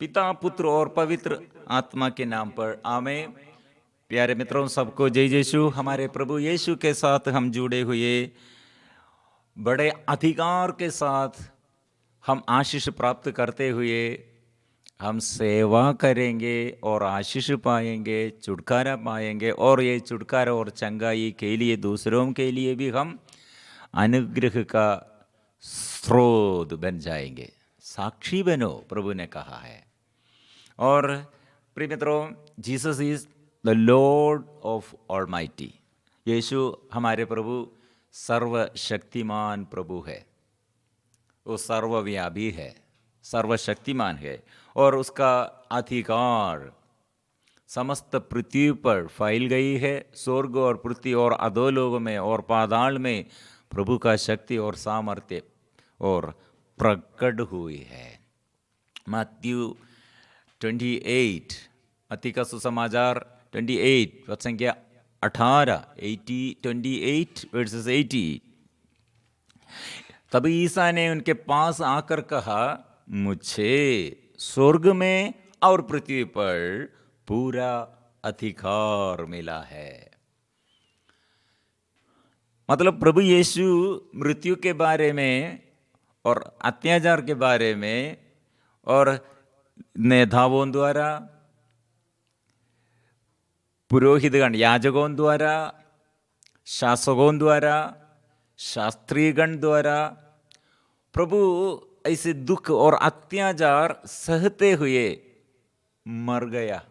पिता, पुत्र और पवित्र आत्मा के नाम पर आमीन। प्यारे मित्रों, सबको जय यीशु। हमारे प्रभु यीशु के साथ हम जुड़े हुए, बड़े अधिकार के साथ हम आशीष प्राप्त करते हुए हम सेवा करेंगे और आशीष पाएंगे, छुटकारा पाएंगे, और ये छुटकारा और चंगाई के लिए दूसरों के लिए भी हम अनुग्रह का स्रोत बन जाएंगे। साक्षी बनो, प्रभु ने कहा है। और प्रिय मित्रों, Jesus is the lord of almighty. Yeshu हमारे प्रभु सर्वशक्तिमान प्रभु है। वो सर्वव्यापी है, सर्वशक्तिमान है, और उसका अधिकार समस्त पृथ्वी पर फैल गई है। स्वर्ग और पृथ्वी और अधोलोक में और पाताल में प्रभु का शक्ति और सामर्थ्य और प्रकट हुई है। मत्ती 28, मत्ती का सुसमाचार 28 पद संख्या 18, 28 वर्सेस 80। तभी ईसा ने उनके पास आकर कहा, मुझे स्वर्ग में और पृथ्वी पर पूरा अधिकार मिला है। मतलब प्रभु यीशु मृत्यु के बारे में और अत्याचार के बारे में और नेताओं द्वारा, पुरोहितगण याजकों द्वारा, शासकों द्वारा, शास्त्रीगण द्वारा प्रभु ऐसे दुख और अत्याचार सहते हुए मर गया।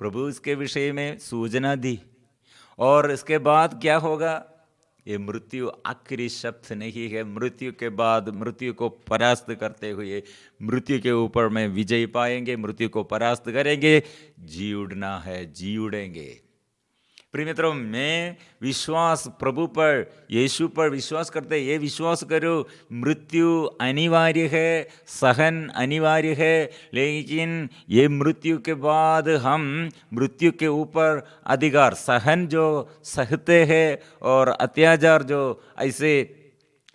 प्रभु इसके विषय में सूचना दी, और इसके बाद क्या होगा? ये मृत्यु आखिरी शब्द नहीं है। मृत्यु के बाद मृत्यु को परास्त करते हुए मृत्यु के ऊपर में विजय पाएंगे, मृत्यु को परास्त करेंगे, जी उड़ना है, जी उड़ेंगे। प्रिय मित्रों, मैं विश्वास प्रभु पर, यीशु पर विश्वास करते, ये विश्वास करो, मृत्यु अनिवार्य है, सहन अनिवार्य है, लेकिन ये मृत्यु के बाद हम मृत्यु के ऊपर अधिकार, सहन जो सहते हैं और अत्याचार जो ऐसे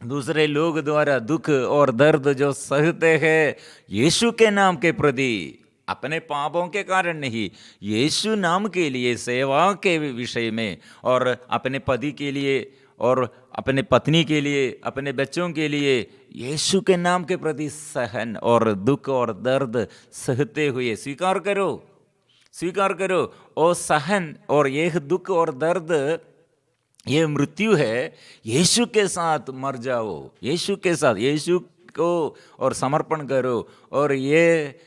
दूसरे लोग द्वारा दुख और दर्द जो सहते हैं, यीशु के नाम के प्रति, अपने पापों के कारण नहीं, यीशु नाम के लिए सेवा के विषय में, और अपने पति के लिए और अपने पत्नी के लिए, अपने बच्चों के लिए यीशु के नाम के प्रति सहन और दुख और दर्द सहते हुए स्वीकार करो, स्वीकार करो। और सहन और यह दुख और दर्द, ये मृत्यु है, यीशु के साथ मर जाओ, यीशु के साथ, यीशु को और समर्पण करो। और ये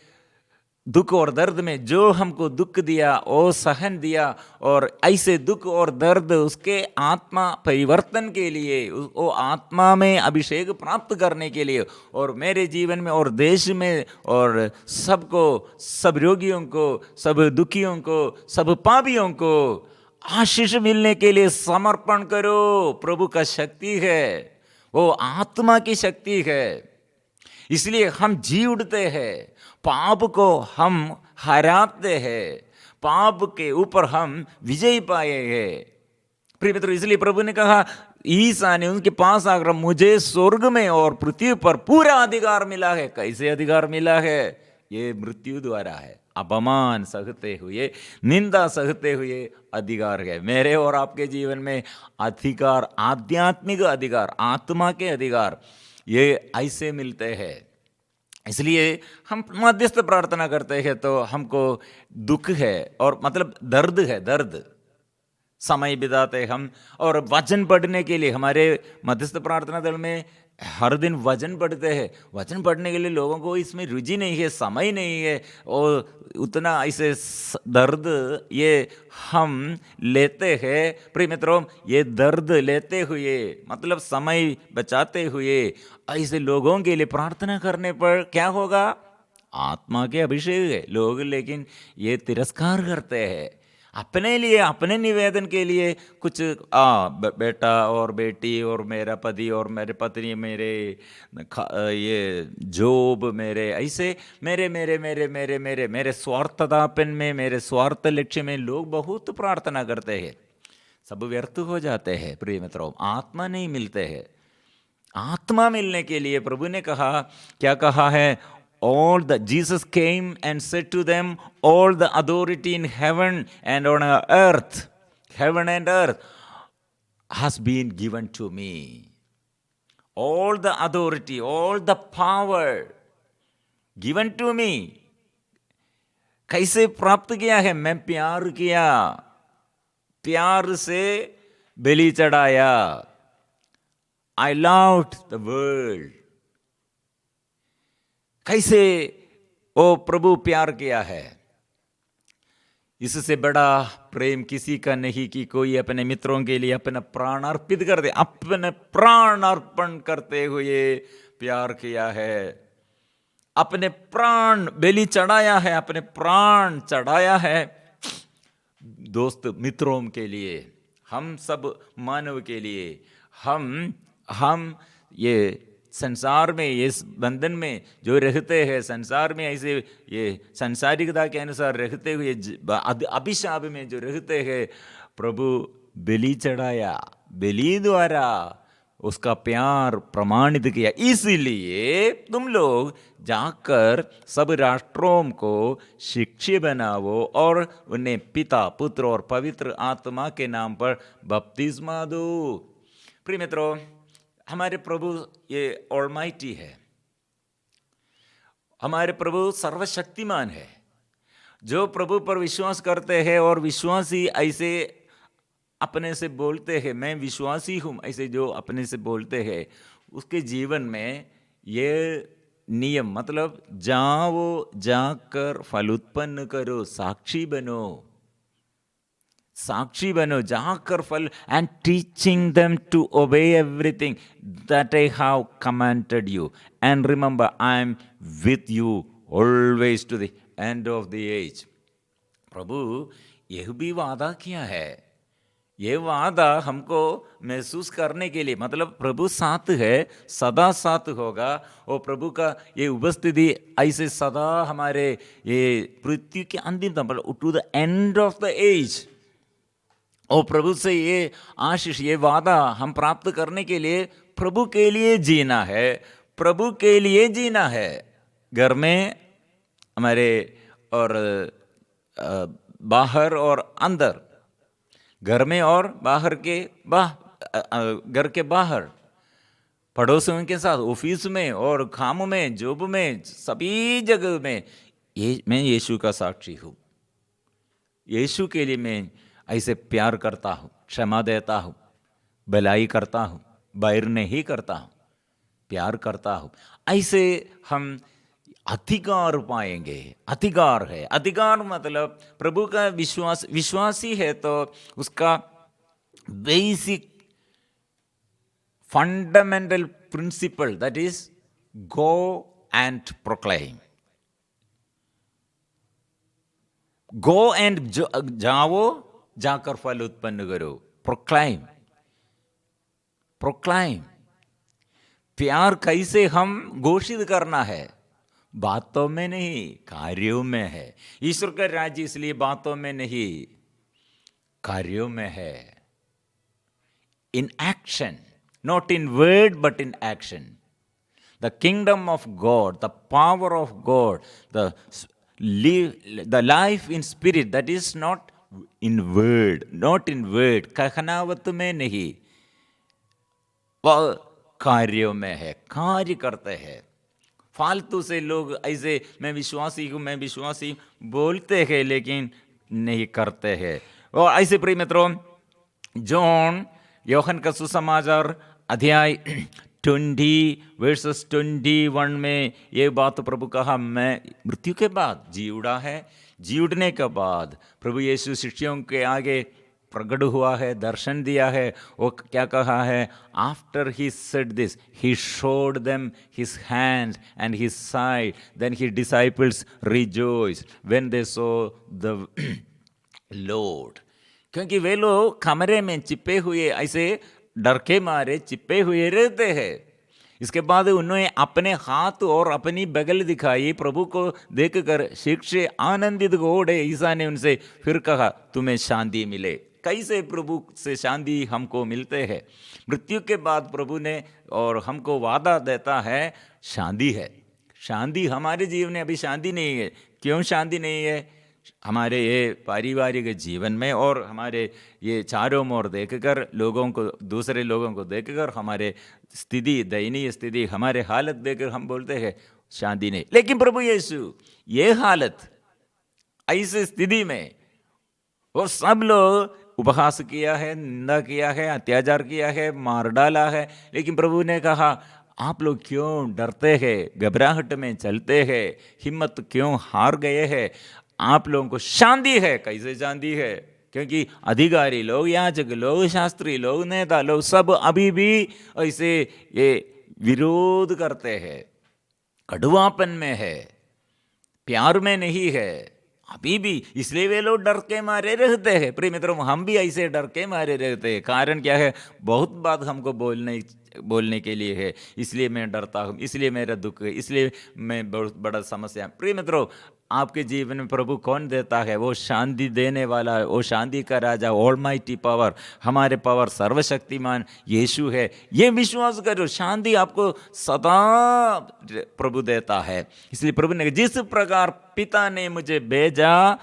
दुख और दर्द में जो हमको दुख दिया, वो सहन दिया, और ऐसे दुख और दर्द उसके आत्मा परिवर्तन के लिए, वो आत्मा में अभिषेक प्राप्त करने के लिए, और मेरे जीवन में और देश में और सबको, सब रोगियों को, सब दुखियों को, सब पापियों को आशीष मिलने के लिए समर्पण करो। प्रभु का शक्ति है, वो आत्मा की शक्ति है। इसलिए हम जी उठते हैं, पाप को हम हराते हैं, पाप के ऊपर हम विजय पाए हैं। प्रिय मित्रों, इसलिए प्रभु ने कहा, ईसा ने उनके पास आकर, मुझे स्वर्ग में और पृथ्वी पर पूरा अधिकार मिला है। कैसे अधिकार मिला है? ये मृत्यु द्वारा है। अपमान सहते हुए, निंदा सहते हुए अधिकार है। मेरे और आपके जीवन में अधिकार, आध्यात्मिक अधिकार, आत्मा के अधिकार, ये ऐसे मिलते हैं। इसलिए हम मध्यस्थ प्रार्थना करते हैं तो हमको दुख है, और मतलब दर्द है, दर्द समय बिताते हम, और वचन पढ़ने के लिए हमारे मध्यस्थ प्रार्थना दल में हर दिन वचन पढ़ते हैं। वचन पढ़ने के लिए लोगों को इसमें रुचि नहीं है, समय नहीं है, और उतना ऐसे दर्द ये हम लेते हैं। प्रिय मित्रों, ये दर्द लेते हुए, मतलब समय बचाते हुए, ऐसे लोगों के लिए प्रार्थना करने पर क्या होगा? आत्मा के अभिषेक है। लोग लेकिन ये तिरस्कार करते हैं, अपने लिए, अपने निवेदन के लिए कुछ बेटा और बेटी और मेरा पति और मेरे पत्नी, मेरे ये जॉब, मेरे ऐसे मेरे मेरे मेरे मेरे मेरे मेरे स्वार्थतापन में, मेरे स्वार्थ लक्ष्य में लोग बहुत प्रार्थना करते हैं, सब व्यर्थ हो जाते हैं। प्रिय मित्रों, आत्मा नहीं मिलते हैं। आत्मा मिलने के लिए प्रभु ने कहा, क्या कहा है? Jesus came and said to them, all the authority in heaven and on earth, heaven and earth has been given to me. All the authority, all the power given to me. कैसे प्राप्त किया है? मैं प्यार किया, प्यार से बलि चढ़ाया. I loved the world. कैसे ओ प्रभु प्यार किया है? इससे बड़ा प्रेम किसी का नहीं कि कोई अपने मित्रों के लिए अपना प्राण अर्पित कर दे. अपने प्राण अर्पण करते हुए प्यार किया है, अपने प्राण बलि चढ़ाया है, अपने प्राण चढ़ाया है दोस्त मित्रों के लिए, हम सब मानव के लिए. हम ये संसार में, इस बंधन में जो रहते हैं, संसार में ऐसे ये संसारिकता के अनुसार रहते हुए अभिशाप में जो रहते हैं, प्रभु बलि चढ़ाया, बलि द्वारा उसका प्यार प्रमाणित किया. इसलिए तुम लोग जाकर सब राष्ट्रों को शिक्षी बनाओ और उन्हें पिता, पुत्र और पवित्र आत्मा के नाम पर बपतिस्मा दो. प्रिय मित्रों, हमारे प्रभु ये ऑलमाइटी है, हमारे प्रभु सर्वशक्तिमान है. जो प्रभु पर विश्वास करते हैं और विश्वासी ऐसे अपने से बोलते हैं, मैं विश्वासी हूँ, ऐसे जो अपने से बोलते हैं, उसके जीवन में ये नियम, मतलब जाओ, जाकर फल उत्पन्न करो, साक्षी बनो, साक्षी बनो, जाकर फल, and teaching them to obey everything that I have commanded you, and remember I am with you always to the end of the age. प्रभु यह भी वादा किया है. ये वादा हमको महसूस करने के लिए, मतलब प्रभु साथ है, सदा साथ होगा. और प्रभु का ये उपस्थिति ऐसे सदा हमारे ये पृथ्वी के अंतिम तक, to the end of the age. और प्रभु से ये आशीष, ये वादा हम प्राप्त करने के लिए प्रभु के लिए जीना है, प्रभु के लिए जीना है. घर में हमारे और बाहर और अंदर, घर में और बाहर के घर के बाहर, पड़ोसियों के साथ, ऑफिस में और काम में, जॉब में, सभी जगह में मैं यीशु का साक्षी हूँ. यीशु के लिए मैं ऐसे प्यार करता हूँ, क्षमा देता हूँ, भलाई करता हूँ, बैर नहीं करता हूँ, प्यार करता हूँ. ऐसे हम अधिकार पाएंगे. अधिकार है, अधिकार मतलब प्रभु का विश्वास, विश्वासी है तो उसका basic fundamental principle, that is go and proclaim. Go and जाओ, जाकर फल उत्पन्न करो. प्रोक्लाइम, प्रोक्लाइम. प्यार कैसे हम घोषित करना है? बातों में नहीं, कार्यों में है. ईश्वर का राज्य इसलिए बातों में नहीं, कार्यों में है. In action, not in word but in action. The kingdom of God, the power of God, the life in spirit, that is not in word, not in word, कहनावत में नहीं, वह कार्यों में है, कार्य करते हैं. फालतू से लोग ऐसे मैं विश्वासी हूँ, मैं विश्वासी बोलते हैं लेकिन नहीं करते हैं. और ऐसे प्रिय मित्रों, जॉन, योहन का सुसमाचार अध्याय 20 वर्सेस 21 में ये बात प्रभु कहा, मैं मृत्यु के बाद जी उड़ा है. जी उठने के बाद प्रभु यीशु शिष्यों के आगे प्रकट हुआ है, दर्शन दिया है. वो क्या कहा है? After he said this, he showed them his hands and his side, then his disciples rejoiced when they saw the Lord. क्योंकि वे लोग कमरे में चिपे हुए, ऐसे डर के मारे चिपे हुए रहते हैं. इसके बाद उन्होंने अपने हाथ और अपनी बगल दिखाई. प्रभु को देखकर शिष्य आनंदित हो उठे. ईसा ने उनसे फिर कहा, तुम्हें शांति मिले. कैसे प्रभु से शांति हमको मिलते हैं? मृत्यु के बाद प्रभु ने और हमको वादा देता है, शांति है, शांति हमारे जीवन में अभी शांति नहीं है। क्यों शांति नहीं है? हमारे ये पारिवारिक जीवन में और हमारे ये चारों ओर देखकर लोगों को, दूसरे लोगों को देखकर हमारे स्थिति, दयनीय स्थिति, हमारे हालत देखकर हम बोलते हैं शांति नहीं। लेकिन प्रभु यीशु ये हालत, ऐसी स्थिति में वो सब लोग उपहास किया है, निंदा किया है, अत्याचार किया है, मार डाला है, लेकिन प्रभु ने कहा आप लोग क्यों डरते हैं, घबराहट में चलते हैं, हिम्मत क्यों हार गए हैं? आप लोगों को शांति है। कैसे शांति है? क्योंकि अधिकारी लोग, याजक लोग, शास्त्री लोग, नेता लोग सब अभी भी ऐसे ये विरोध करते हैं, कड़वापन में है, प्यार में नहीं है अभी भी। इसलिए वे लोग डर के मारे रहते हैं। प्रिय मित्रों, हम भी ऐसे डर के मारे रहते हैं। कारण क्या है? बहुत बात हमको बोलने के लिए है, इसलिए मैं डरता हूँ, इसलिए मेरा दुख है, इसलिए मैं बहुत बड़ा समस्या। प्रिय मित्रों, आपके जीवन में प्रभु कौन देता है? वो शांति देने वाला है, वो शांति का राजा, ऑलमाइटी पावर, हमारे पावर सर्वशक्तिमान यीशु है। ये विश्वास करो, शांति आपको सदा प्रभु देता है। इसलिए प्रभु ने जिस प्रकार पिता ने मुझे भेजा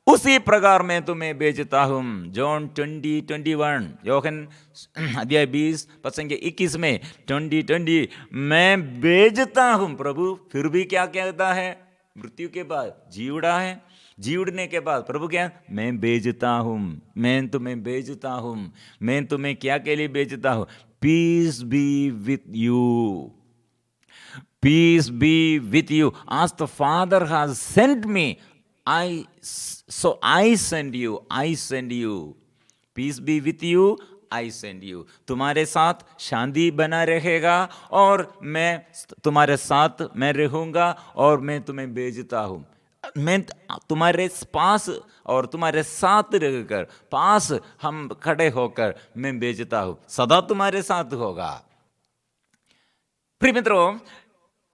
उसी प्रकार मैं तुम्हें भेजता हूँ। जॉन 20:21, योहन अध्याय 20 पद 21 में 20:20, मैं भेजता हूँ। प्रभु फिर भी क्या कहता है? मृत्यु के बाद जी उड़ा है, जी उड़ने के बाद प्रभु क्या? मैं भेजता हूँ, मैं तुम्हें भेजता हूँ। मैं तुम्हें क्या के लिए भेजता हूँ? Peace be with you, peace be with you, as the Father has sent me, I send you, I send you. Peace be with you, I send you. तुम्हारे साथ शांति बना रहेगा और मैं तुम्हारे साथ मैं रहूँगा और मैं तुम्हें भेजता हूँ। मैं तुम्हारे पास और तुम्हारे साथ रहकर, पास हम खड़े होकर मैं भेजता हूँ, सदा तुम्हारे साथ होगा। प्रिय मित्रों,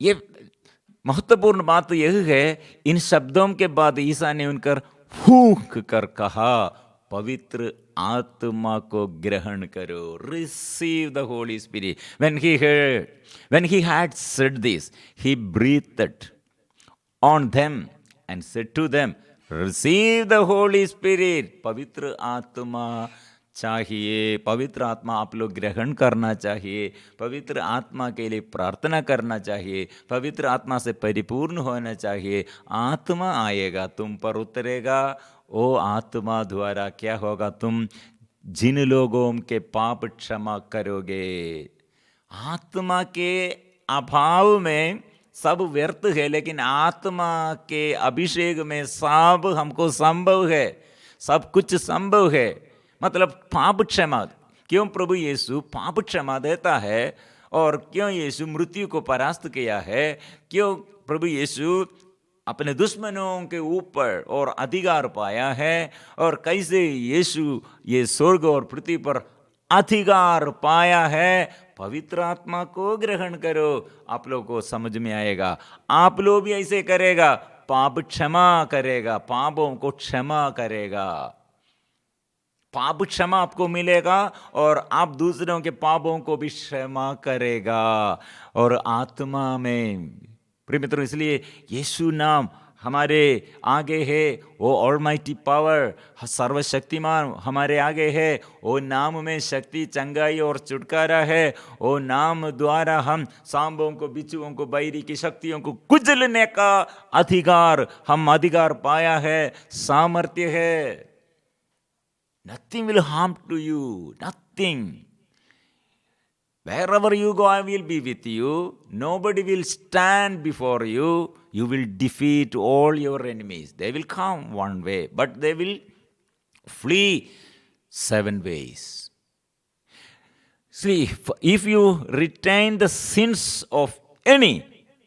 ये महत्वपूर्ण बात यह है, इन शब्दों के बाद ईसा ने उनकर फूंक कर कहा, पवित्र आत्मा को ग्रहण करो, receive the Holi spirit. when he had said this, he breathed on them and said to them, receive the holy spirit। पवित्र आत्मा चाहिए, पवित्र आत्मा आप लोग ग्रहण करना चाहिए, पवित्र आत्मा के लिए प्रार्थना करना चाहिए, पवित्र आत्मा से परिपूर्ण होना चाहिए। आत्मा आएगा, तुम पर उतरेगा, वो आत्मा द्वारा क्या होगा? तुम जिन लोगों के पाप क्षमा करोगे। आत्मा के अभाव में सब व्यर्थ है, लेकिन आत्मा के अभिषेक में सब हमको संभव है, सब कुछ संभव है। मतलब पाप क्षमा। क्यों प्रभु यीशु पाप क्षमा देता है और क्यों यीशु मृत्यु को परास्त किया है? क्यों प्रभु यीशु अपने दुश्मनों के ऊपर और अधिकार पाया है? और कैसे यीशु ये स्वर्ग और पृथ्वी पर अधिकार पाया है? पवित्र आत्मा को ग्रहण करो, आप लोगों को समझ में आएगा। आप लोग भी ऐसे करेगा, पाप क्षमा करेगा, पापों को क्षमा करेगा, पाप क्षमा आपको मिलेगा और आप दूसरों के पापों को भी क्षमा करेगा। और आत्मा में प्रिय मित्रों, इसलिए यीशु नाम हमारे आगे है, वो ऑलमाइटी पावर, सर्वशक्तिमान हमारे आगे है। वो नाम में शक्ति, चंगाई और छुटकारा है। वो नाम द्वारा हम सांपों को, बिच्छुओं को, बैरी की शक्तियों को कुचलने का अधिकार, हम अधिकार पाया है, सामर्थ्य है। Nothing will harm to you, nothing. Wherever you go, I will be with you. Nobody will stand before you. You will defeat all your enemies. They will come one way, but they will flee 7 ways. See, if you retain the sins of any,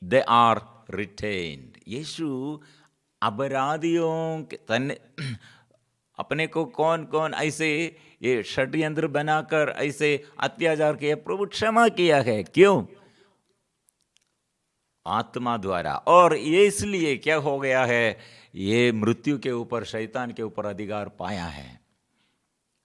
they are retained. यीशु अपराधियों के तन्ने अपने को कौन कौन ऐसे ये षड्यंत्र बनाकर ऐसे अत्याचार किया, प्रभु क्षमा किया है। क्यों? आत्मा द्वारा। और ये इसलिए क्या हो गया है? ये मृत्यु के ऊपर, शैतान के ऊपर अधिकार पाया है।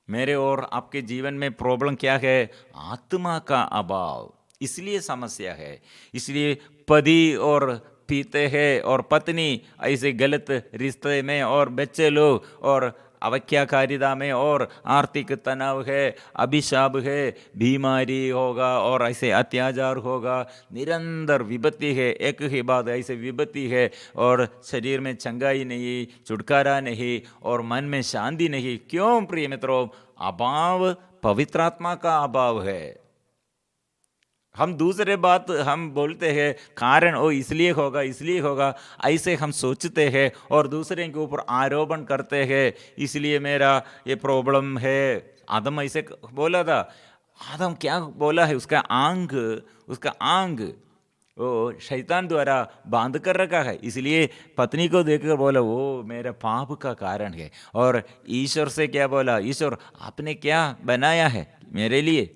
मेरे और आपके जीवन में प्रॉब्लम क्या है? आत्मा का अभाव, इसलिए समस्या है। इसलिए पति और पीते हैं और पत्नी ऐसे गलत रिश्ते में और बच्चे लोग और अवज्ञाकारिता में और आर्थिक तनाव है, अभिशाप है, बीमारी होगा और ऐसे अत्याचार होगा, निरंतर विपत्ति है, एक ही बात ऐसे विपत्ति है और शरीर में चंगाई नहीं, छुटकारा नहीं और मन में शांति नहीं। क्यों प्रिय मित्रों? अभाव पवित्र आत्मा का अभाव है। हम दूसरे बात हम बोलते हैं कारण ओ इसलिए होगा ऐसे हम सोचते हैं और दूसरे के ऊपर आरोपण करते हैं, इसलिए मेरा ये प्रॉब्लम है। आदम ऐसे बोला था। आदम क्या बोला है? उसका आंग वो शैतान द्वारा बांध कर रखा है, इसलिए पत्नी को देखकर बोला वो मेरा पाप का कारण है। और ईश्वर से क्या बोला? ईश्वर आपने क्या बनाया है मेरे लिए?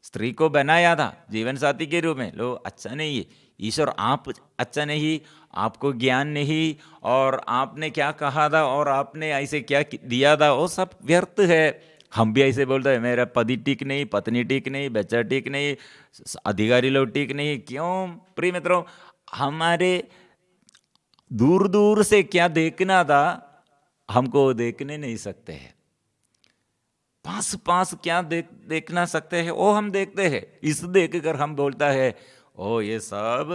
स्त्री को बनाया था जीवन साथी के रूप में, लो अच्छा नहीं है। ईश्वर आप अच्छा नहीं, आपको ज्ञान नहीं, और आपने क्या कहा था और आपने ऐसे क्या दिया था, वो सब व्यर्थ है। हम भी ऐसे बोलते हैं मेरा पति ठीक नहीं, पत्नी ठीक नहीं, बच्चा ठीक नहीं, अधिकारी लोग ठीक नहीं। क्यों प्रिय मित्रों? हमारे दूर दूर से क्या देखना था हमको देखने नहीं सकते हैं। पास पास क्या देखना सकते हैं वो हम देखते हैं। इस देखकर हम बोलता है ओ ये सब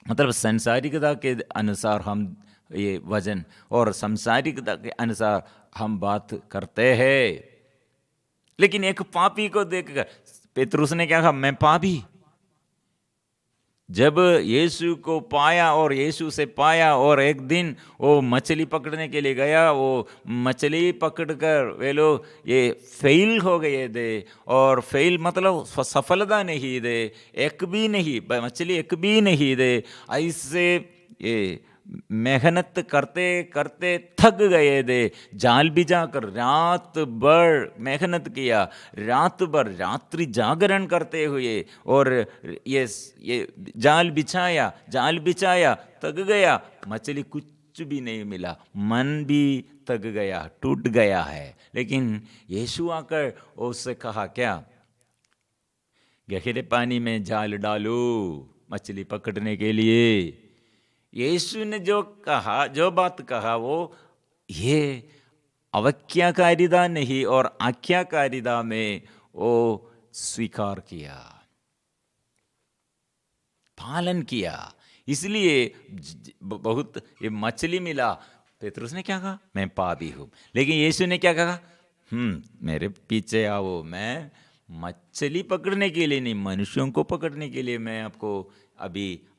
मतलब संसारिकता के अनुसार हम ये वजन और संसारिकता के अनुसार हम बात करते हैं। लेकिन एक पापी को देखकर पेतरुस ने क्या कहा? मैं पापी। जब यीशु को पाया और यीशु से पाया और एक दिन वो मछली पकड़ने के लिए गया, वो मछली पकड़कर वे लोग ये फेल हो गए थे। और फेल मतलब सफलता नहीं दे, एक भी नहीं, मछली एक भी नहीं दे। ऐसे ये मेहनत करते करते थक गए थे। जाल बिछाकर रात भर मेहनत किया, रात भर रात्रि जागरण करते हुए और ये जाल बिछाया, थक गया, मछली कुछ भी नहीं मिला, मन भी थक गया, टूट गया है। लेकिन यीशु आकर उससे कहा क्या? गहरे पानी में जाल डालो मछली पकड़ने के लिए। यीशु ने जो कहा, जो बात कहा, वो ये अवज्ञाकारिता नहीं और आज्ञाकारिता में वो स्वीकार किया, पालन किया। इसलिए बहुत ये मछली मिला। पेतरुस ने क्या कहा? मैं पापी हूं। लेकिन यीशु ने क्या कहा? मेरे पीछे आओ, मैं मछली पकड़ने के लिए नहीं, मनुष्यों को पकड़ने के लिए मैं आपको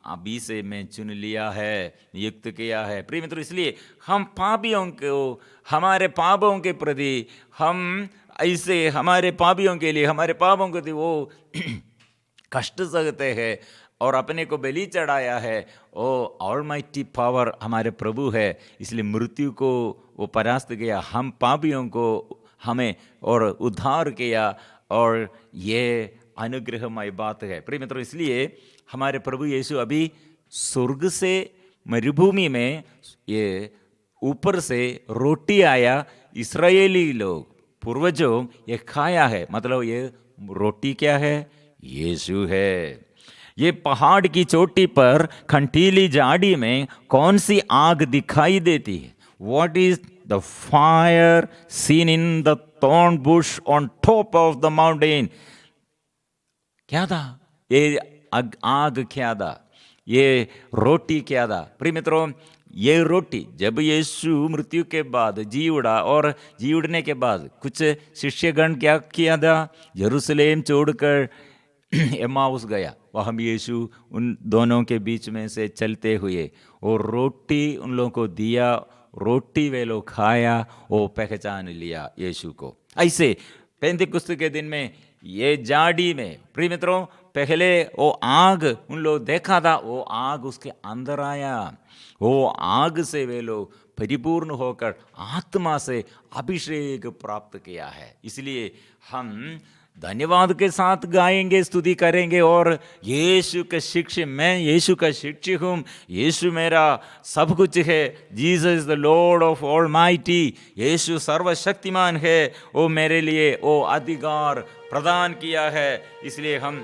अभी से मैं चुन लिया है, नियुक्त किया है। प्रिय मित्रों, इसलिए हम पापियों को, हमारे पापों के प्रति हम ऐसे हमारे पापियों के लिए, हमारे पापों के लिए वो कष्ट सहते हैं और अपने को बलि चढ़ाया है। ओ ऑलमाइटी पावर हमारे प्रभु है, इसलिए मृत्यु को वो परास्त किया, हम पापियों को हमें और उद्धार किया। और ये अनुग्रहमय बात है प्रिय मित्रों। इसलिए हमारे प्रभु यीशु अभी स्वर्ग से मरुभूमि में ये ऊपर से रोटी आया, इस्राएली लोग पूर्वजों ये खाया है। मतलब ये रोटी क्या है? यीशु है। ये पहाड़ की चोटी पर खंटीली झाड़ी में कौन सी आग दिखाई देती है? What is the fire seen in the thorn bush on top of the mountain? क्या था ये आग? क्या था ये रोटी? क्या था? प्रिय मित्रों, ये रोटी जब यीशु मृत्यु के बाद जी उड़ा और जी उड़ने के बाद कुछ शिष्यगण क्या किया था? यरूशलेम छोड़कर एमाउस गया। वहाँ भी यीशु उन दोनों के बीच में से चलते हुए और रोटी उन लोगों को दिया, रोटी वे लोग खाया, वो पहचान लिया यीशु को। ऐसे पेंतिकुस्त के दिन में ये झाड़ी में प्रिय मित्रों पहले वो आग उन लोग देखा था, वो आग उसके अंदर आया, वो आग से वे लोग परिपूर्ण होकर आत्मा से अभिषेक प्राप्त किया है। इसलिए हम धन्यवाद के साथ गाएंगे, स्तुति करेंगे और यीशु के शिष्य, मैं यीशु का शिष्य हूँ, यीशु मेरा सब कुछ है। Jesus is the lord of almighty, Yeshu सर्वशक्तिमान है, वो मेरे लिए वो अधिकार प्रदान किया है। इसलिए हम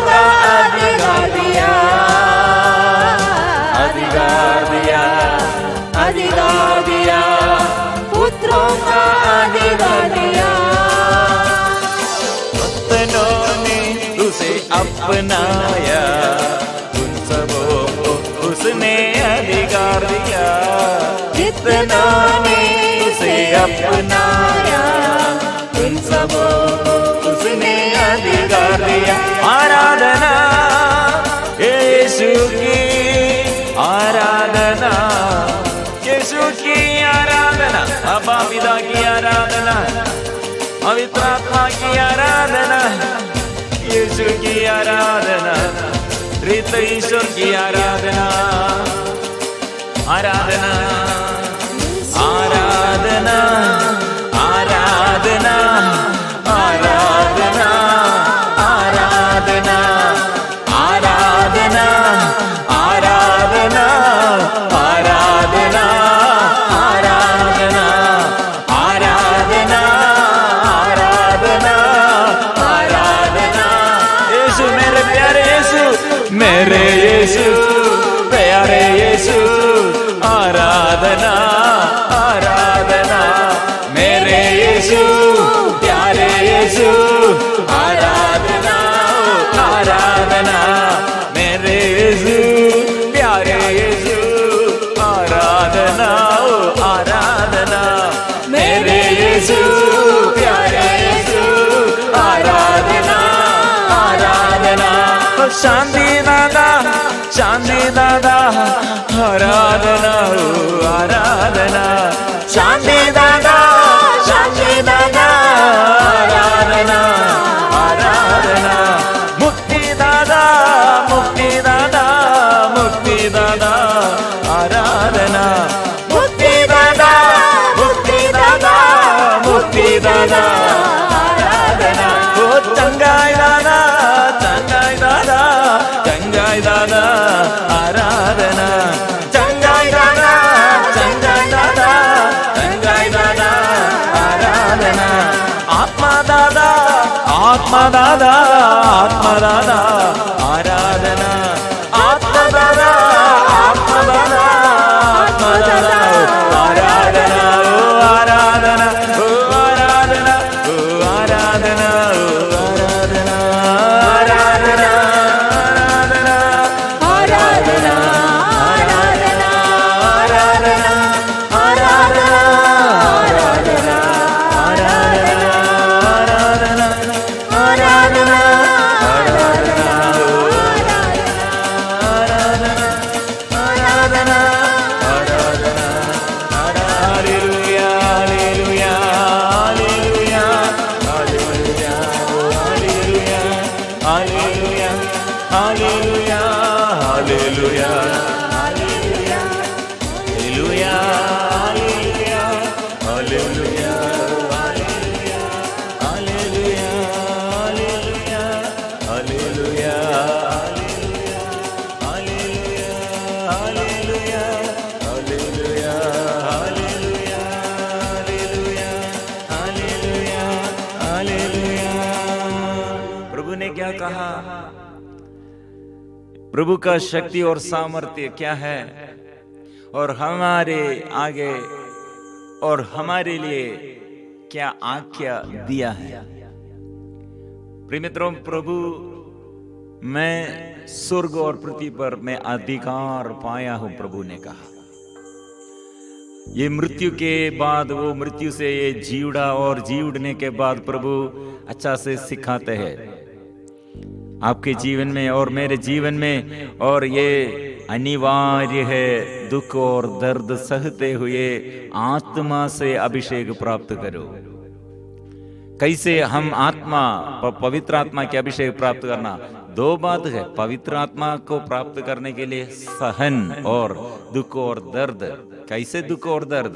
का अधिकार दिया, अधिकार दिया, अधिकार दिया, पुत्रों का अधिकार दिया। भक्तों ने उसे अपनाया, उन सबों को उसने अधिकार दिया। जितनों ने उसे अपनाया, उन सबों को उसने अधिकार दिया। आराधना यीशु की, आराधना यीशु की, आराधना अब्बा पिता की आराधना, पवित्र आत्मा की आराधना, यीशु की आराधना, त्रित्व ईश्वर की आराधना, आराधना, आराधना, आराधना, आराधना, आराधना, आराधना, आराधना, आराधना, आराधना, आराधना, आराधना, आराधना। यीशु मेरे प्यारे यीशु, मेरे यीशु, प्यारे यीशु, आराधना, आराधना, मेरे यीशु, प्यारे यीशु, आराधना, आराधना, मेरे यीशु, प्यारे यीशु, आराधना, आराधना, मेरे यीशु, प्यारे यीशु, आराधना, आराधना। शांति दादा, शांति दादा, आराधना, आराधना, शांति दादा, शांति दादा, आराधना, आराधना, मुक्ति दादा, मुक्ति दादा, मुक्ति दादा, आराधना, मुक्ति दादा, मुक्ति दादा, मुक्ति दादा, आराधना। ओ चंगाई दादा, चंगाई दादा, चंगाई दादा, आराधना, चंगाई दादा, चंगाई दादा, चंगाई दादा, आराधना। आत्मा दादा, आत्मा दादा, आत्मा दादा, आराधना, आत्मा दादा, आत्मा दादा, आत्मा दादा, आराधना, ओ आराधना, ओ आराधना, ओ आराधना, ओ आराधना, आराधना, आराधना, आराधना, आराधना, आराधना, आराधना, आराधना, आराधना, आराधना, आराधना, प्रभु ने क्या कहा? प्रभु का शक्ति और सामर्थ्य क्या है और हमारे आगे और हमारे लिए क्या आज्ञा दिया है। प्रिय मित्रों, प्रभु मैं स्वर्ग और पृथ्वी पर मैं अधिकार पाया हूं, प्रभु ने कहा। ये मृत्यु के बाद वो मृत्यु से ये जी उड़ा और जी उड़ने के बाद प्रभु अच्छा से सिखाते हैं आपके जीवन में और मेरे जीवन में। और ये अनिवार्य है, दुख और दर्द सहते हुए आत्मा से अभिषेक प्राप्त करो। कैसे हम आत्मा पवित्र आत्मा के अभिषेक प्राप्त करना? दो बात है। पवित्र आत्मा को प्राप्त करने के लिए सहन और दुख और दर्द। कैसे दुख और दर्द?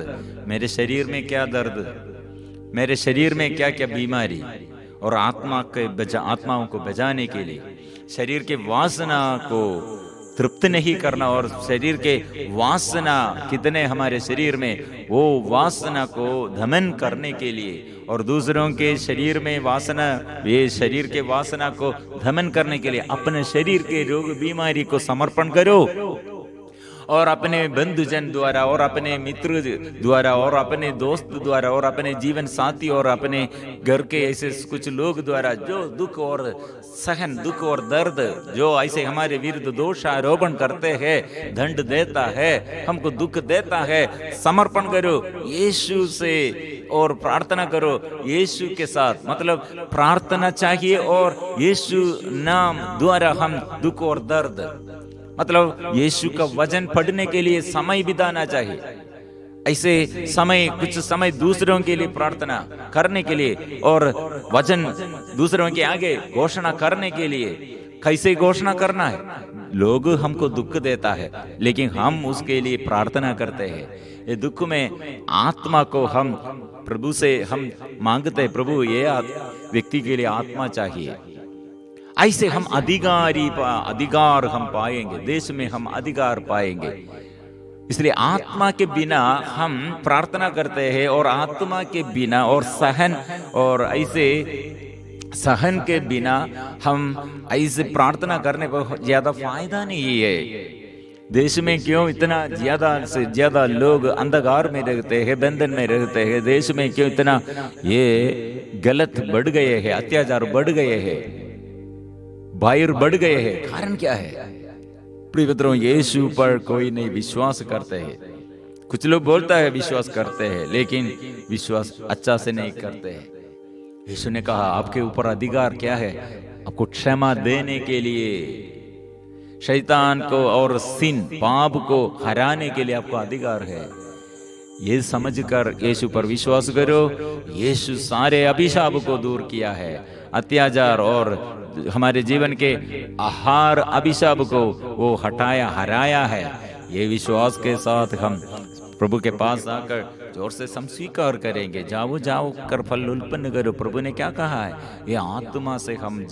मेरे शरीर में क्या दर्द, मेरे शरीर में क्या क्या बीमारी, और आत्माओं को बचाने के लिए, शरीर के वासना को तृप्त नहीं करना, और शरीर के वासना कितने हमारे शरीर में, वो वासना को दमन करने के लिए, और दूसरों के शरीर में वासना, ये शरीर के वासना को दमन करने के लिए अपने शरीर के रोग बीमारी को समर्पण करो, और अपने बंधुजन द्वारा और अपने मित्र द्वारा और अपने दोस्त द्वारा और अपने जीवन साथी और अपने घर के ऐसे कुछ लोग द्वारा जो दुख और सहन, दुख और दर्द जो ऐसे हमारे विरुद्ध दोष आरोपण करते हैं, दंड देता है, हमको दुख देता है, समर्पण करो यीशु से और प्रार्थना करो यीशु के साथ। मतलब प्रार्थना चाहिए और यीशु नाम द्वारा हम दुख और दर्द, मतलब यीशु का वचन पढ़ने के लिए समय बिताना चाहिए। ऐसे समय, कुछ समय दूसरों के लिए प्रार्थना करने के लिए और वचन दूसरों के आगे घोषणा करने के लिए। कैसे घोषणा करना है? लोग हमको दुख देता है लेकिन हम उसके लिए प्रार्थना करते हैं। ये दुख में आत्मा को हम प्रभु से हम मांगते हैं, प्रभु ये व्यक्ति के लिए आत्मा चाहिए। ऐसे हम अधिकार हम पाएंगे, देश में हम अधिकार पाएंगे। इसलिए आत्मा के बिना हम प्रार्थना करते हैं, और आत्मा के बिना और सहन, और ऐसे सहन के बिना हम ऐसे प्रार्थना करने पर ज्यादा फायदा नहीं है। देश में क्यों इतना ज्यादा से ज्यादा लोग अंधकार में रहते हैं, बंधन में रहते हैं? देश में क्यों इतना ये गलत बढ़ गए हैं, अत्याचार बढ़ गए हैं, बाहर बढ़ गए हैं? कारण क्या है? प्रिय मित्रों, यीशु पर कोई नहीं विश्वास करते हैं। कुछ लोग बोलता है विश्वास करते हैं लेकिन विश्वास अच्छा से नहीं करते हैं। यीशु ने कहा आपके ऊपर अधिकार क्या है? आपको क्षमा देने के लिए, शैतान को और सिन पाप को हराने के लिए आपको अधिकार है। ये समझकर यीशु पर विश्वास करो। यीशु सारे अभिशाप को दूर किया है, अत्याचार और हमारे जीवन के आहार अभिशाप को वो हराया है। ये विश्वास के साथ हम प्रभु के पास आकर जोर से हम स्वीकार करेंगे। जाओ कर फल उत्पन्न करो। प्रभु ने क्या कहा है? ये आत्मा से हम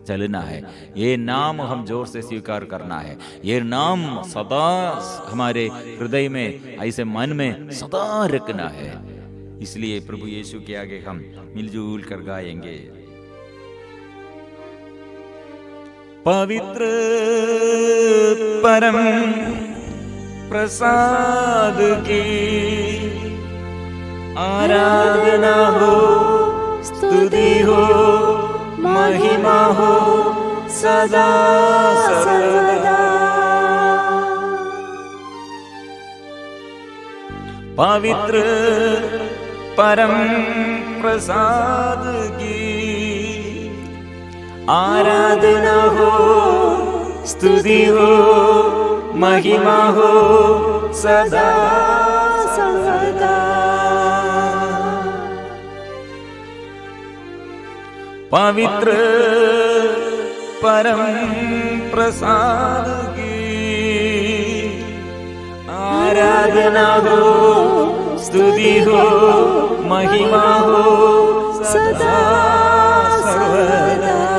चलना है, ये नाम हम जोर से स्वीकार करना है, ये नाम सदा हमारे हृदय में, ऐसे मन में सदा रखना है। इसलिए प्रभु यीशु के आगे हम मिलजुल कर गाएंगे। पवित्र परम प्रसाद की आराधना हो, स्तुति हो, महिमा हो सदा सर्वदा। पवित्र परम प्रसाद की आराधना हो, स्तुति हो, महिमा हो सदा सर्वदा। पवित्र परम प्रसाद की आराधना हो, स्तुति हो, महिमा हो सदा सर्वदा।